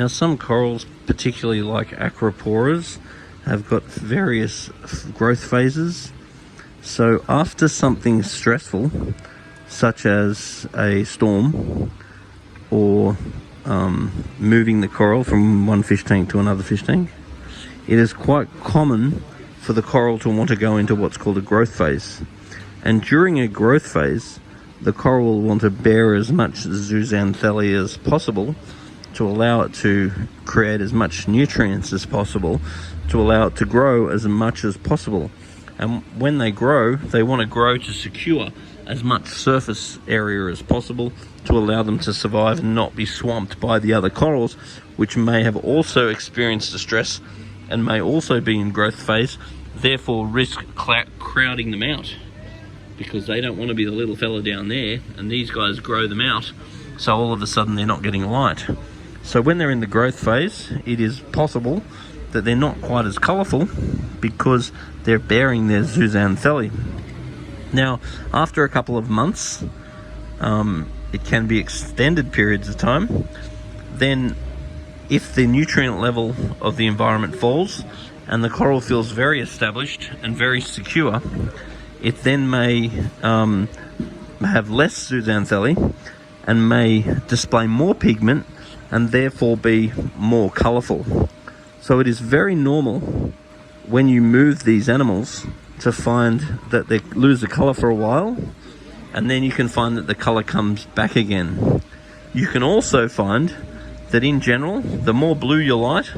Now some corals, particularly like acroporas, have got various growth phases. So after something stressful, such as a storm or moving the coral from one fish tank to another fish tank, it is quite common for the coral to want to go into what's called a growth phase. And during a growth phase, the coral will want to bear as much zooxanthellae as possible to allow it to create as much nutrients as possible, to allow it to grow as much as possible. And when they grow, they want to grow to secure as much surface area as possible to allow them to survive and not be swamped by the other corals, which may have also experienced distress and may also be in growth phase, therefore risk crowding them out, because they don't want to be the little fella down there, and these guys grow them out, so all of a sudden they're not getting light. So when they're in the growth phase, it is possible that they're not quite as colourful because they're bearing their zooxanthellae. Now, after a couple of months, it can be extended periods of time, then if the nutrient level of the environment falls and the coral feels very established and very secure, it then may have less zooxanthellae and may display more pigment and therefore be more colourful. So it is very normal when you move these animals to find that they lose the colour for a while, and then you can find that the colour comes back again. You can also find that in general, the more blue you light,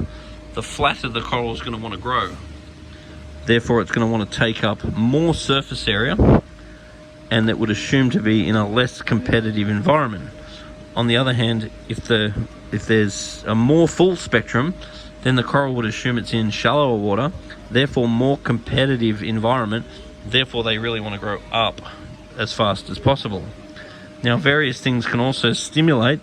the flatter the coral is going to want to grow. Therefore, it's going to want to take up more surface area, and that would assume to be in a less competitive environment. On the other hand, if there's a more full spectrum, then the coral would assume it's in shallower water, therefore more competitive environment, therefore they really want to grow up as fast as possible. Now, various things can also stimulate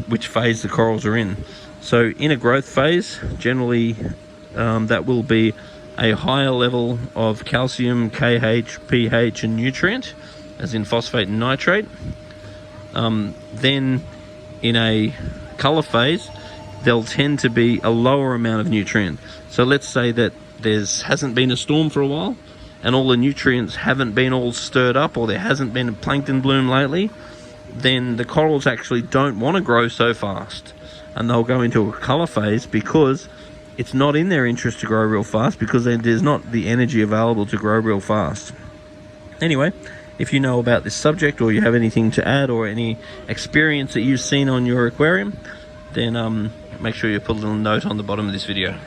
which phase the corals are in. So in a growth phase, generally that will be a higher level of calcium, KH, pH and nutrient, as in phosphate and nitrate. Then in a colour phase, there'll tend to be a lower amount of nutrient. So let's say that hasn't been a storm for a while and all the nutrients haven't been all stirred up, or there hasn't been a plankton bloom lately, then the corals actually don't want to grow so fast, and they'll go into a colour phase because it's not in their interest to grow real fast, because there's not the energy available to grow real fast. Anyway, if you know about this subject, or you have anything to add, or any experience that you've seen on your aquarium, then make sure you put a little note on the bottom of this video.